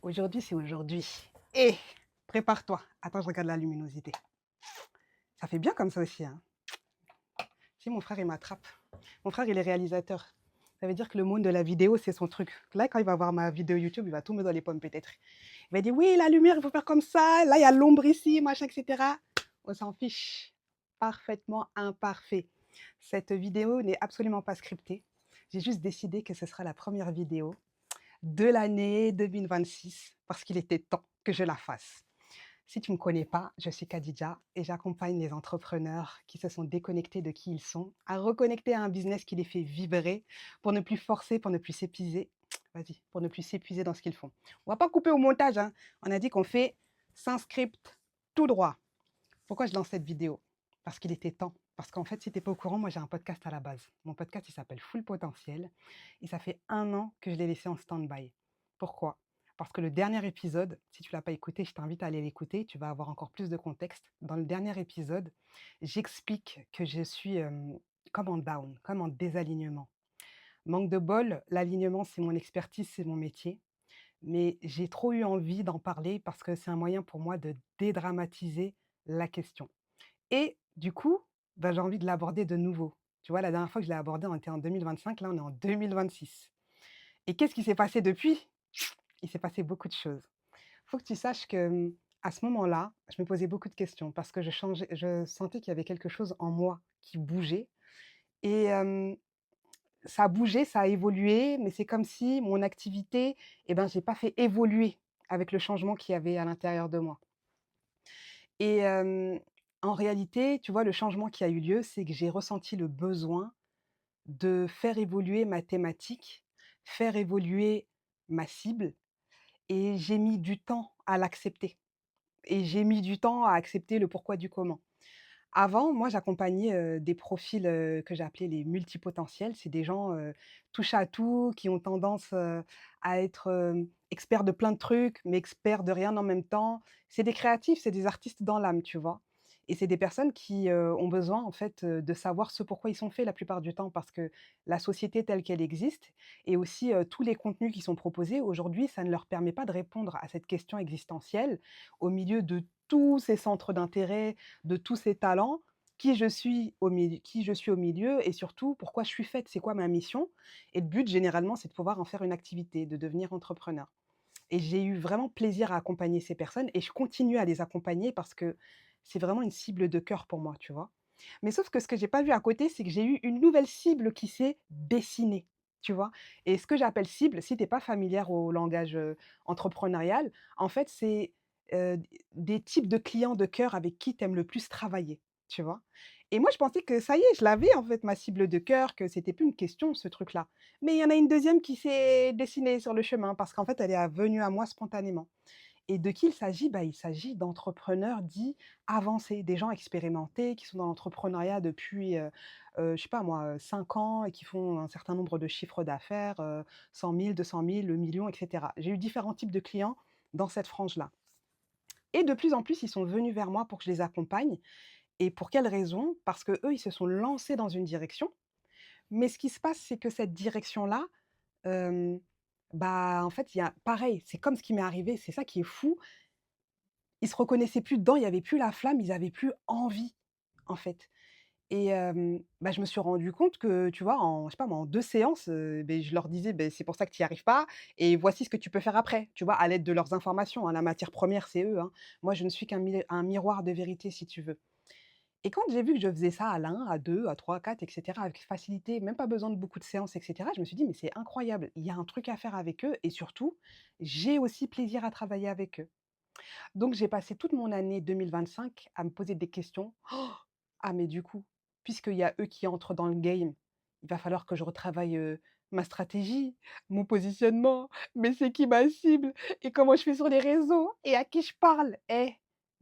Aujourd'hui, c'est aujourd'hui. Et prépare-toi. Attends, je regarde la luminosité. Ça fait bien comme ça aussi, hein. Si mon frère, il m'attrape. Mon frère, il est réalisateur. Ça veut dire que le monde de la vidéo, c'est son truc. Là, quand il va voir ma vidéo YouTube, il va tout mettre dans les pommes peut-être. Il va dire, oui, la lumière, il faut faire comme ça. Là, il y a l'ombre ici, machin, etc. On s'en fiche. Parfaitement imparfait. Cette vidéo n'est absolument pas scriptée. J'ai juste décidé que ce sera la première vidéo de l'année 2026 parce qu'il était temps que je la fasse. Si tu ne me connais pas, je suis Khadija et j'accompagne les entrepreneurs qui se sont déconnectés de qui ils sont à reconnecter à un business qui les fait vibrer pour ne plus forcer, pour ne plus s'épuiser. Vas-y, pour ne plus s'épuiser dans ce qu'ils font. On va pas couper au montage, hein. On a dit qu'on fait sans script, tout droit. Pourquoi je lance cette vidéo? Parce qu'il était temps. Parce qu'en fait, si tu n'es pas au courant, moi j'ai un podcast à la base. Mon podcast, il s'appelle Full Potentiel. Et ça fait 1 an que je l'ai laissé en stand-by. Pourquoi? Parce que le dernier épisode, si tu ne l'as pas écouté, je t'invite à aller l'écouter. Tu vas avoir encore plus de contexte. Dans le dernier épisode, j'explique que je suis comme en down, comme en désalignement. Manque de bol, l'alignement, c'est mon expertise, c'est mon métier. Mais j'ai trop eu envie d'en parler parce que c'est un moyen pour moi de dédramatiser la question. Et du coup, bah, j'ai envie de l'aborder de nouveau. Tu vois, la dernière fois que je l'ai abordé, on était en 2025, là, on est en 2026. Et qu'est-ce qui s'est passé depuis? Il s'est passé beaucoup de choses. Il faut que tu saches que, à ce moment-là, je me posais beaucoup de questions parce que je sentais qu'il y avait quelque chose en moi qui bougeait et ça a bougé, ça a évolué, mais c'est comme si mon activité, eh ben, j'ai pas fait évoluer avec le changement qu'il y avait à l'intérieur de moi. Et en réalité, tu vois, le changement qui a eu lieu, c'est que j'ai ressenti le besoin de faire évoluer ma thématique, faire évoluer ma cible et j'ai mis du temps à l'accepter et j'ai mis du temps à accepter le pourquoi du comment. Avant, moi, j'accompagnais, des profils, que j'appelais les multipotentiels. C'est des gens, touche à tout, qui ont tendance, à être, experts de plein de trucs, mais experts de rien en même temps. C'est des créatifs, c'est des artistes dans l'âme, tu vois? Et c'est des personnes qui, ont besoin, en fait, de savoir ce pourquoi ils sont faits la plupart du temps. Parce que la société telle qu'elle existe et aussi, tous les contenus qui sont proposés aujourd'hui, ça ne leur permet pas de répondre à cette question existentielle au milieu de tous ces centres d'intérêt, de tous ces talents, qui je suis au milieu et surtout pourquoi je suis faite, c'est quoi ma mission? Et le but généralement, c'est de pouvoir en faire une activité, de devenir entrepreneur. Et j'ai eu vraiment plaisir à accompagner ces personnes et je continue à les accompagner parce que c'est vraiment une cible de cœur pour moi, tu vois? Mais sauf que ce que j'ai pas vu à côté, c'est que j'ai eu une nouvelle cible qui s'est dessinée, tu vois? Et ce que j'appelle cible, si tu es pas familière au langage, entrepreneurial, en fait, c'est, d des types de clients de cœur avec qui tu aimes le plus travailler, tu vois? Et moi, je pensais que ça y est, je l'avais en fait ma cible de cœur, que c'était plus une question ce truc-là. Mais il y en a une deuxième qui s'est dessinée sur le chemin parce qu'en fait, elle est venue à moi spontanément. Et de qui il s'agit? Bah, il s'agit d'entrepreneurs dits avancés, des gens expérimentés qui sont dans l'entrepreneuriat depuis, je sais pas moi, 5 ans et qui font un certain nombre de chiffres d'affaires, 100 000, 200 000, le million et cetera. J'ai eu différents types de clients dans cette frange-là et de plus en plus, ils sont venus vers moi pour que je les accompagne et pour quelle raison? Parce qu'eux, ils se sont lancés dans une direction, mais ce qui se passe, c'est que cette direction-là, hem, bah, en fait, il y a pareil, c'est comme ce qui m'est arrivé, c'est ça qui est fou. Ils se reconnaissaient plus dedans, il y avait plus la flamme, ils avaient plus envie, en fait. Et bah, je me suis rendu compte que, tu vois, en je sais pas moi, en 2 séances, beh, je leur disais: «Beh, c'est pour ça que tu y arrives pas et voici ce que tu peux faire après», tu vois? À l'aide de leurs informations, hein, la matière première, c'est eux, hein. Moi, je ne suis un miroir de vérité, si tu veux. Et quand j'ai vu que je faisais ça à l'1, à 2, à 3, à 4 et cetera, avec facilité, même pas besoin de beaucoup de séances et cetera, je me suis dit: «Mais c'est incroyable, il y a un truc à faire avec eux et surtout, j'ai aussi plaisir à travailler avec eux». Donc j'ai passé toute mon année 2025 à me poser des questions. Oh, ah mais du coup, puisqu'il y a eux qui entrent dans le game, il va falloir que je retravaille, ma stratégie, mon positionnement, mais c'est qui ma cible? Et comment je fais sur les réseaux? Et à qui je parle?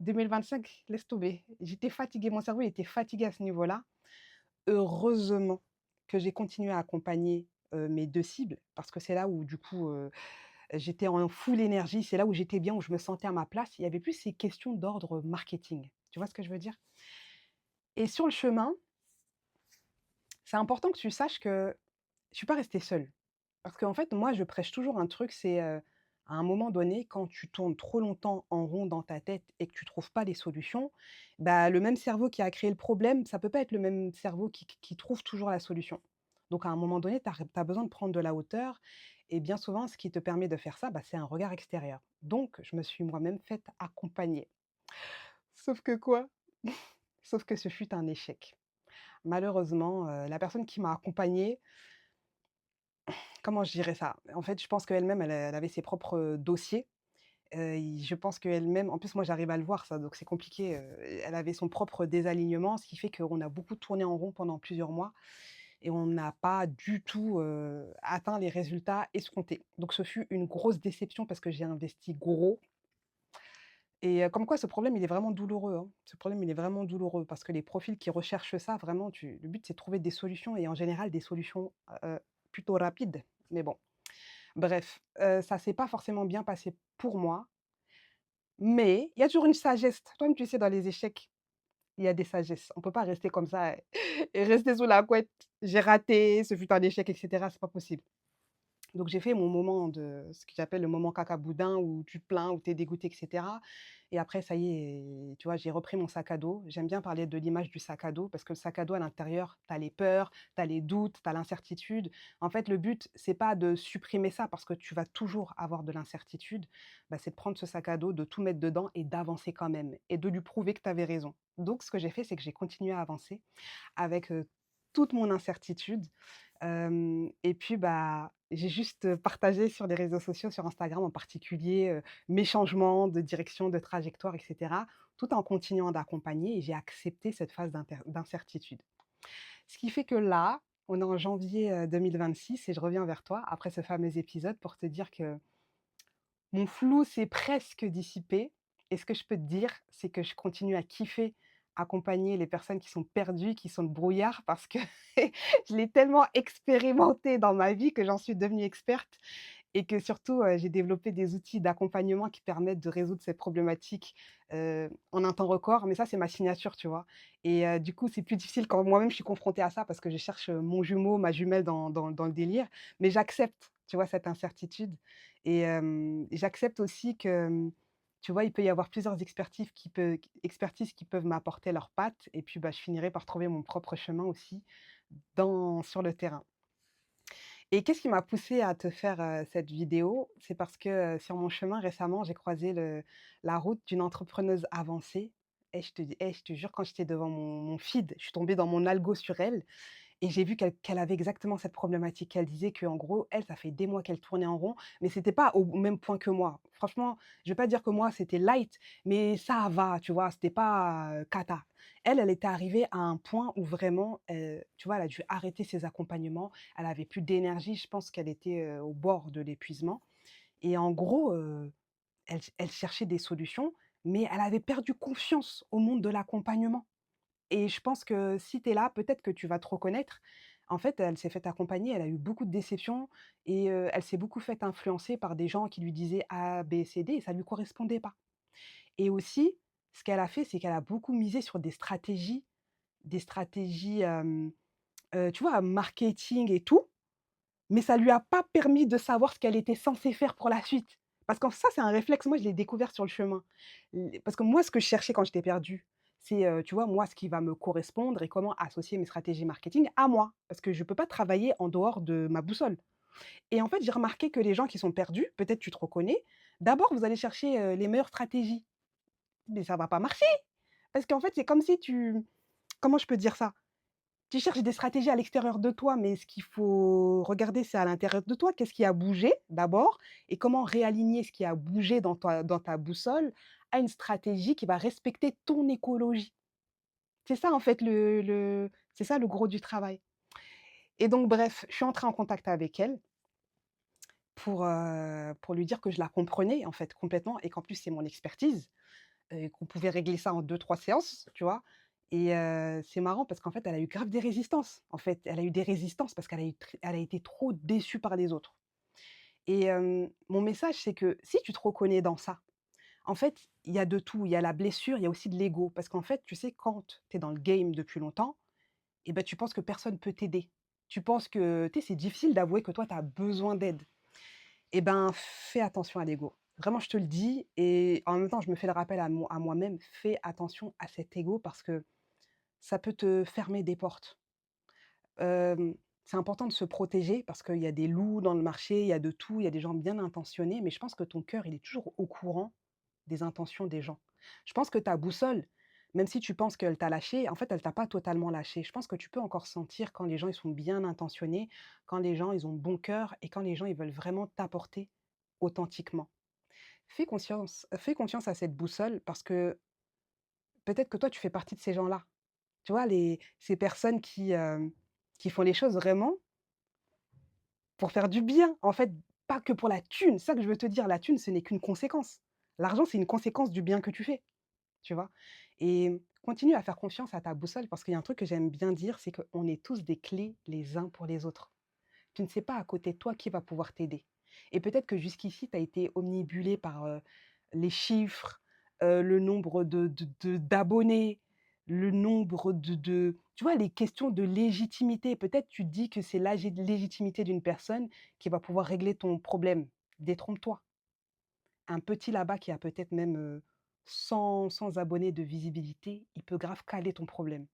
2025, laisse tomber. J'étais fatiguée, mon cerveau il était fatigué à ce niveau-là. Heureusement que j'ai continué à accompagner, mes 2 cibles parce que c'est là où du coup, j'étais en full énergie, c'est là où j'étais bien, où je me sentais à ma place. Il y avait plus ces questions d'ordre marketing. Tu vois ce que je veux dire? Et sur le chemin, c'est important que tu saches que je suis pas restée seule. Parce qu'en fait, moi, je prêche toujours un truc, c'est, À un moment donné, quand tu tournes trop longtemps en rond dans ta tête et que tu trouves pas les solutions, bah, le même cerveau qui a créé le problème, ça peut pas être le même cerveau qui trouve toujours la solution. Donc à un moment donné, tu as besoin de prendre de la hauteur et bien souvent, ce qui te permet de faire ça, bah, c'est un regard extérieur. Donc je me suis moi-même faite accompagner. Sauf que quoi? Sauf que ce fut un échec. Malheureusement, la personne qui m'a accompagnée, comment je dirais ça? En fait, je pense qu'elle-même, elle avait ses propres, dossiers. I Je pense qu'elle-même en plus, moi, j'arrive à le voir ça, donc c'est compliqué, elle avait son propre désalignement, ce qui fait qu'on a beaucoup tourné en rond pendant plusieurs mois et on n'a pas du tout, atteint les résultats escomptés. Donc ce fut une grosse déception parce que j'ai investi gros et comme quoi ce problème, il est vraiment douloureux, hein. Ce problème, il est vraiment douloureux parce que les profils qui recherchent ça, vraiment, le but, c'est de trouver des solutions et en général des solutions, plutôt rapides. Mais bon, bref, ça s'est pas forcément bien passé pour moi. Mais il y a toujours une sagesse. Toi-même, tu sais, dans les échecs, il y a des sagesses. On peut pas rester comme ça et rester sous la couette. J'ai raté, ce fut un échec et cetera, c'est pas possible. Donc j'ai fait mon moment de ce que j'appelle le moment caca boudin où tu te plains, où tu es dégoûté et cetera et après ça y est, tu vois, j'ai repris mon sac à dos. J'aime bien parler de l'image du sac à dos parce que le sac à dos à l'intérieur, tu as les peurs, tu as les doutes, tu as l'incertitude. En fait, le but, c'est pas de supprimer ça parce que tu vas toujours avoir de l'incertitude, bah, c'est de prendre ce sac à dos, de tout mettre dedans et d'avancer quand même et de lui prouver que tu avais raison. Donc ce que j'ai fait, c'est que j'ai continué à avancer avec, toute mon incertitude. Hem et puis, bah, j'ai juste, partagé sur les réseaux sociaux, sur Instagram en particulier, mes changements de direction, de trajectoire et cetera, tout en continuant d'accompagner et j'ai accepté cette phase d'incertitude. Ce qui fait que là, on est en janvier, 2026 et je reviens vers toi après ce fameux épisode pour te dire que mon flou s'est presque dissipé et ce que je peux te dire, c'est que je continue à kiffer accompagner les personnes qui sont perdues, qui sont de brouillard parce que je l'ai tellement expérimenté dans ma vie que j'en suis devenue experte et que surtout, j'ai développé des outils d'accompagnement qui permettent de résoudre ces problématiques, en un temps record. Mais ça, c'est ma signature, tu vois? Et du coup, c'est plus difficile quand moi-même je suis confrontée à ça parce que je cherche, mon jumeau, ma jumelle dans le délire. Mais j'accepte, tu vois, cette incertitude et j'accepte aussi que, tu vois, il peut y avoir plusieurs expertises qui peuvent m'apporter leurs pattes et puis, bah, je finirai par trouver mon propre chemin aussi sur le terrain. Et qu'est-ce qui m'a poussée à te faire, cette vidéo? C'est parce que, sur mon chemin récemment, j'ai croisé la route d'une entrepreneuse avancée et je te jure quand j'étais devant mon feed, je suis tombée dans mon algo sur elle et j'ai vu qu'elle avait exactement cette problématique. Elle disait qu'en gros, elle, ça fait des mois qu'elle tournait en rond, mais c'était pas au même point que moi. Franchement, je vais pas dire que moi, c'était light, mais ça va, tu vois? C'était pas, cata. Elle, elle était arrivée à un point où vraiment, tu vois, elle a dû arrêter ses accompagnements. Elle avait plus d'énergie. Je pense qu'elle était, au bord de l'épuisement et en gros, elle cherchait des solutions, mais elle avait perdu confiance au monde de l'accompagnement. Et je pense que si tu es là, peut-être que tu vas te reconnaître. En fait, elle s'est fait accompagner, elle a eu beaucoup de déceptions et elle s'est beaucoup fait influencer par des gens qui lui disaient A, B, C, D et ça ne lui correspondait pas. Et aussi, ce qu'elle a fait, c'est qu'elle a beaucoup misé sur des stratégies, tu vois, marketing et tout, mais ça lui a pas permis de savoir ce qu'elle était censée faire pour la suite. Parce que ça, c'est un réflexe, moi, je l'ai découvert sur le chemin. Parce que moi, ce que je cherchais quand j'étais perdue, c'est, tu vois, moi, ce qui va me correspondre et comment associer mes stratégies marketing à moi. Parce que je ne peux pas travailler en dehors de ma boussole. Et en fait, j'ai remarqué que les gens qui sont perdus, peut-être tu te reconnais, d'abord, vous allez chercher, les meilleures stratégies. Mais ça va pas marcher. Parce qu'en fait, c'est comme si comment je peux dire ça? Tu cherches des stratégies à l'extérieur de toi, mais ce qu'il faut regarder, c'est à l'intérieur de toi. Qu'est-ce qui a bougé d'abord et comment réaligner ce qui a bougé dans ta boussole à une stratégie qui va respecter ton écologie. C'est ça en fait c'est ça le gros du travail. Et donc bref, je suis entrée en contact avec elle pour lui dire que je la comprenais en fait complètement et qu'en plus c'est mon expertise. Qu'on pouvait régler ça en 2 3 séances, tu vois? Et c'est marrant parce qu'en fait, elle a eu grave des résistances. En fait, elle a eu des résistances parce qu'elle a été trop déçue par les autres. Et mon message, c'est que si tu te reconnais dans ça, en fait, il y a de tout. Il y a la blessure, il y a aussi de l'ego. Parce qu'en fait, tu sais, quand tu es dans le game depuis longtemps et ben, tu penses que personne peut t'aider. Tu penses que tu sais, c'est difficile d'avouer que toi, tu as besoin d'aide. Eh ben, fais attention à l'ego. Vraiment, je te le dis et en même temps, je me fais le rappel à moi-même, fais attention à cet ego parce que ça peut te fermer des portes. C'est important de se protéger parce qu'il y a des loups dans le marché, il y a de tout, il y a des gens bien intentionnés, mais je pense que ton cœur, il est toujours au courant des intentions des gens. Je pense que ta boussole, même si tu penses qu'elle t'a lâché, en fait, elle t'a pas totalement lâché. Je pense que tu peux encore sentir quand les gens, ils sont bien intentionnés, quand les gens, ils ont bon cœur et quand les gens, ils veulent vraiment t'apporter authentiquement. Fais confiance à cette boussole parce que peut-être que toi, tu fais partie de ces gens-là. Tu vois, ces personnes qui font les choses vraiment pour faire du bien, en fait, pas que pour la thune. C'est ça que je veux te dire, la thune, ce n'est qu'une conséquence. L'argent, c'est une conséquence du bien que tu fais, tu vois? Et continue à faire confiance à ta boussole parce qu'il y a un truc que j'aime bien dire, c'est qu'on est tous des clés les uns pour les autres. Tu ne sais pas à côté de toi qui va pouvoir t'aider. Et peut-être que jusqu'ici, tu as été omnibulé par, les chiffres, le nombre d'abonnés, le nombre tu vois, les questions de légitimité. Peut-être tu dis que c'est la légitimité d'une personne qui va pouvoir régler ton problème. Détrompe-toi. Un petit là-bas qui a peut-être même, 100 abonnés de visibilité, il peut grave caler ton problème.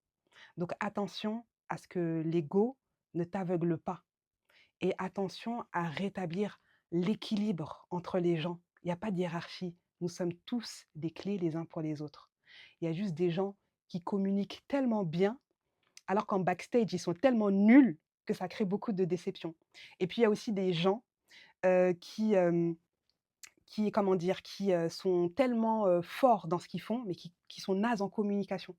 Donc attention à ce que l'ego ne t'aveugle pas. Et attention à rétablir l'équilibre entre les gens. Il y a pas de hiérarchie. Nous sommes tous des clés les uns pour les autres. Il y a juste des gens qui communiquent tellement bien, alors qu'en backstage, ils sont tellement nuls que ça crée beaucoup de déceptions. Et puis il y a aussi des gens, qui comment dire? Sont tellement, forts dans ce qu'ils font, mais qui sont nazes en communication.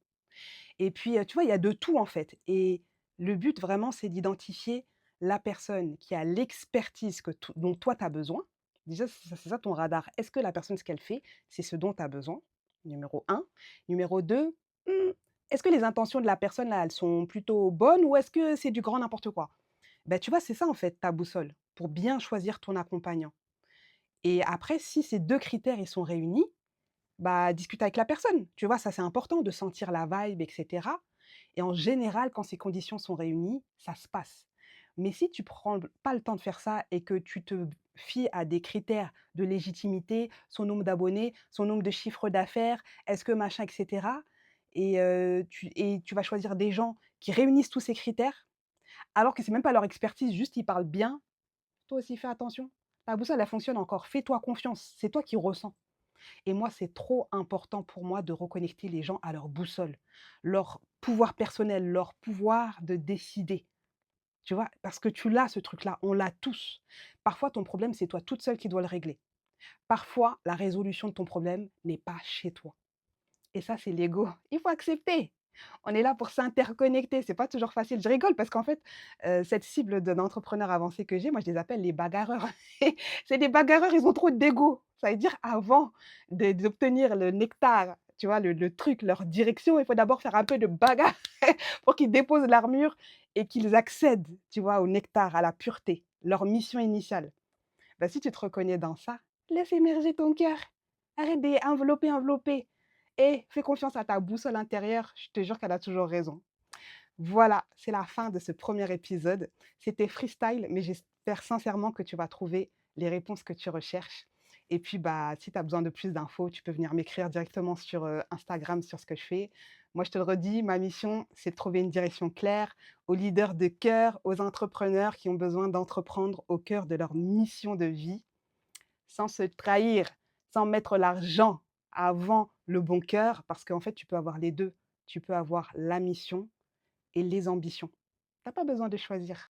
Et puis, tu vois, il y a de tout en fait et le but vraiment, c'est d'identifier la personne qui a l'expertise dont toi tu as besoin. Déjà, c'est ça ton radar. Est-ce que la personne, ce qu'elle fait, c'est ce dont tu as besoin? Numéro un. Numéro 2, est-ce que les intentions de la personne là, elles sont plutôt bonnes ou est-ce que c'est du grand n'importe quoi? Ben tu vois, c'est ça en fait ta boussole, pour bien choisir ton accompagnant et après si ces 2 critères, ils sont réunis, bah, discute avec la personne, tu vois? Ça, c'est important de sentir la vibe et cetera et en général, quand ces conditions sont réunies, ça se passe. Mais si tu prends pas le temps de faire ça et que tu te fies à des critères de légitimité, son nombre d'abonnés, son nombre de chiffres d'affaires, est-ce que machin et cetera et tu vas choisir des gens qui réunissent tous ces critères, alors que c'est même pas leur expertise, juste ils parlent bien, toi aussi fais attention. Ta boussole, elle fonctionne encore, fais-toi confiance, c'est toi qui ressens. Et moi, c'est trop important pour moi de reconnecter les gens à leur boussole, leur pouvoir personnel, leur pouvoir de décider. Tu vois? Parce que tu l'as ce truc-là, on l'a tous. Parfois, ton problème, c'est toi toute seule qui dois le régler. Parfois, la résolution de ton problème n'est pas chez toi. Et ça, c'est l'ego. Il faut accepter. On est là pour s'interconnecter, c'est pas toujours facile. Je rigole parce qu'en fait, cette cible d'entrepreneurs avancés que j'ai, moi, je les appelle les bagarreurs. C'est des bagarreurs, ils ont trop d'ego. Ça veut dire avant d'obtenir le nectar, tu vois, le truc, leur direction, il faut d'abord faire un peu de bagarre pour qu'ils déposent l'armure et qu'ils accèdent, tu vois, au nectar, à la pureté, leur mission initiale. Bah, si tu te reconnais dans ça, laisse émerger ton cœur. Arrête d'envelopper et fais confiance à ta boussole intérieure, je te jure qu'elle a toujours raison. Voilà, c'est la fin de ce premier épisode. C'était freestyle, mais j'espère sincèrement que tu vas trouver les réponses que tu recherches. Et puis, bah, si tu as besoin de plus d'infos, tu peux venir m'écrire directement sur Instagram sur ce que je fais. Moi, je te le redis, ma mission, c'est de trouver une direction claire aux leaders de cœur, aux entrepreneurs qui ont besoin d'entreprendre au cœur de leur mission de vie, sans se trahir, sans mettre l'argent avant le bon cœur, parce qu'en fait, tu peux avoir les deux. Tu peux avoir la mission et les ambitions. Tu as pas besoin de choisir.